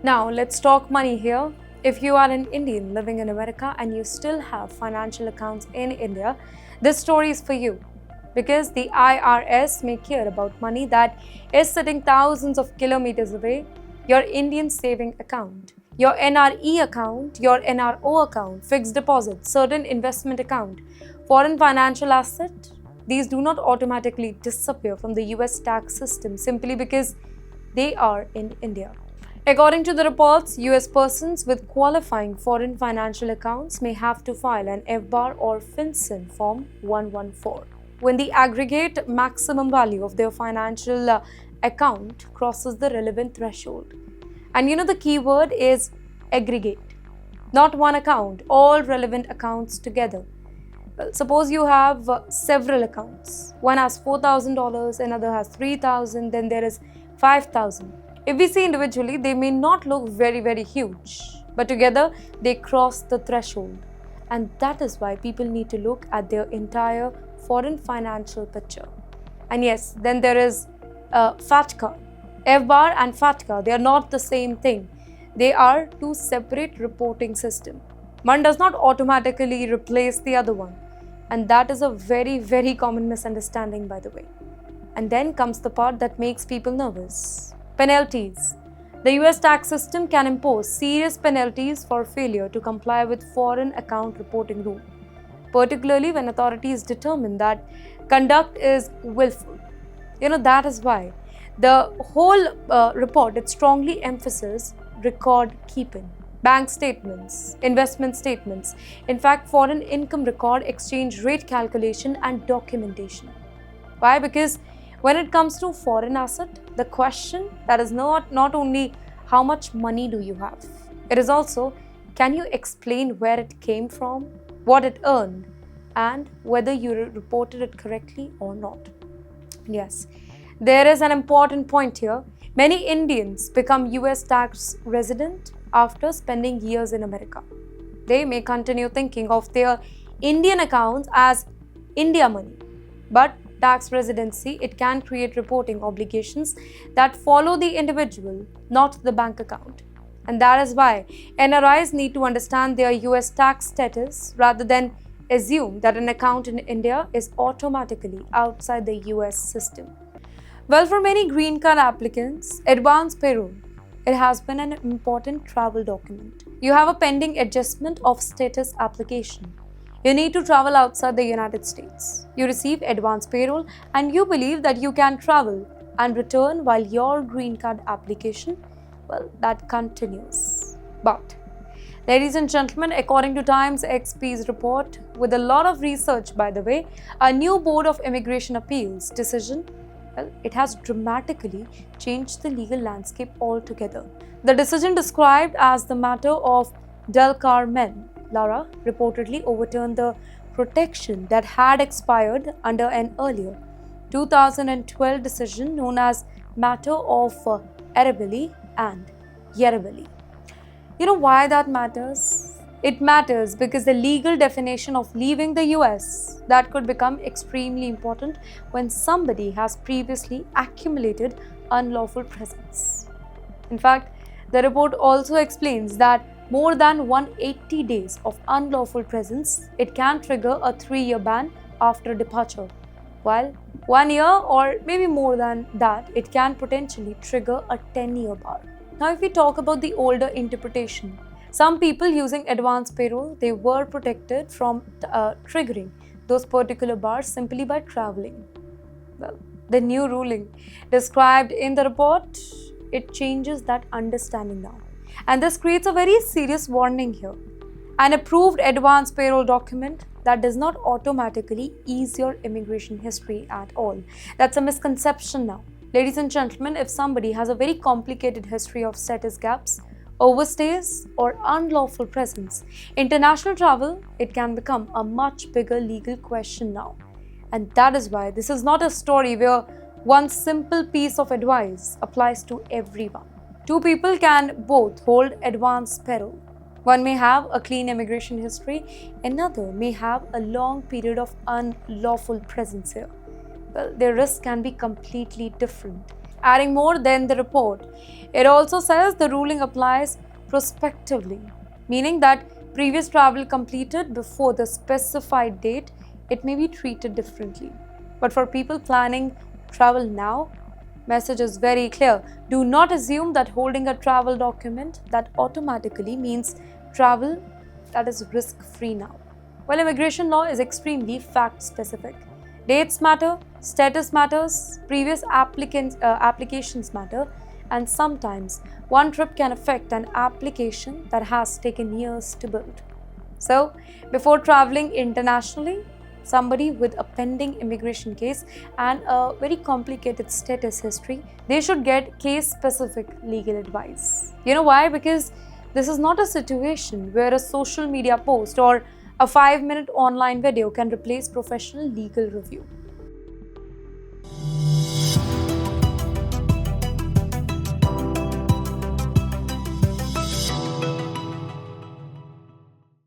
Now, let's talk money here. If you are an Indian living in America and you still have financial accounts in India, this story is for you. Because the IRS may care about money that is sitting thousands of kilometers away, your Indian saving account, your NRE account, your NRO account, fixed deposit, certain investment account, foreign financial asset, these do not automatically disappear from the US tax system simply because they are in India. According to the reports, US persons with qualifying foreign financial accounts may have to file an FBAR or FinCEN Form 114 when the aggregate maximum value of their financial account crosses the relevant threshold. And the keyword is aggregate, not one account, all relevant accounts together. Well, suppose you have several accounts. One has $4,000, another has $3,000, then there is $5,000. If we see individually, they may not look very huge, but together they cross the threshold. And that is why people need to look at their entire foreign financial picture. And yes, then there is FATCA. FBAR and FATCA, they are not the same thing. They are two separate reporting systems. One does not automatically replace the other one. And that is a very common misunderstanding, by the way. And then comes the part that makes people nervous. Penalties. The US tax system can impose serious penalties for failure to comply with foreign account reporting rule, particularly when authorities determine that conduct is willful. That is why the whole report, it strongly emphasizes record keeping, bank statements, investment statements, in fact, foreign income record, exchange rate calculation and documentation. Why? Because when it comes to foreign asset, the question that is not only how much money do you have, it is also can you explain where it came from, what it earned, and whether you reported it correctly or not. Yes, there is an important point here. Many Indians become US tax resident after spending years in America. They may continue thinking of their Indian accounts as India money, but tax residency, it can create reporting obligations that follow the individual, not the bank account. And that is why NRIs need to understand their US tax status rather than assume that an account in India is automatically outside the US system. Well, for many green card applicants, advance payroll, it has been an important travel document. You have a pending adjustment of status application. You need to travel outside the United States. You receive advance payroll and you believe that you can travel and return while your green card application, well, that continues. But, ladies and gentlemen, according to TimesXP's report, with a lot of research, by the way, a new Board of Immigration Appeals decision, well, it has dramatically changed the legal landscape altogether. The decision, described as the matter of Del Carmen, Lara, reportedly overturned the protection that had expired under an earlier 2012 decision known as Matter of Arabelli and Yarabelli. You know why that matters? It matters because the legal definition of leaving the US, that could become extremely important when somebody has previously accumulated unlawful presence. In fact, the report also explains that more than 180 days of unlawful presence, it can trigger a 3-year ban after departure, while 1 year or maybe more than that, it can potentially trigger a 10-year bar. Now, if we talk about the older interpretation, some people using advance payroll, they were protected from triggering those particular bars simply by traveling. Well, the new ruling described in the report, it changes that understanding now. And this creates a very serious warning here. An approved advance payroll document that does not automatically ease your immigration history at all. That's a misconception now. Ladies and gentlemen, if somebody has a very complicated history of status gaps, overstays, or unlawful presence, international travel, it can become a much bigger legal question now. And that is why this is not a story where one simple piece of advice applies to everyone. Two people can both hold advance payroll. One may have a clean immigration history, another may have a long period of unlawful presence here. Well, their risk can be completely different. Adding more than the report, it also says the ruling applies prospectively, meaning that previous travel completed before the specified date, it may be treated differently. But for people planning travel now, message is very clear. Do not assume that holding a travel document that automatically means travel that is risk-free now. Well, immigration law is extremely fact-specific. Dates matter, status matters, previous applications matter, and sometimes one trip can affect an application that has taken years to build. So, before traveling internationally, somebody with a pending immigration case and a very complicated status history, they should get case-specific legal advice. You know why? Because this is not a situation where a social media post or a 5-minute online video can replace professional legal review.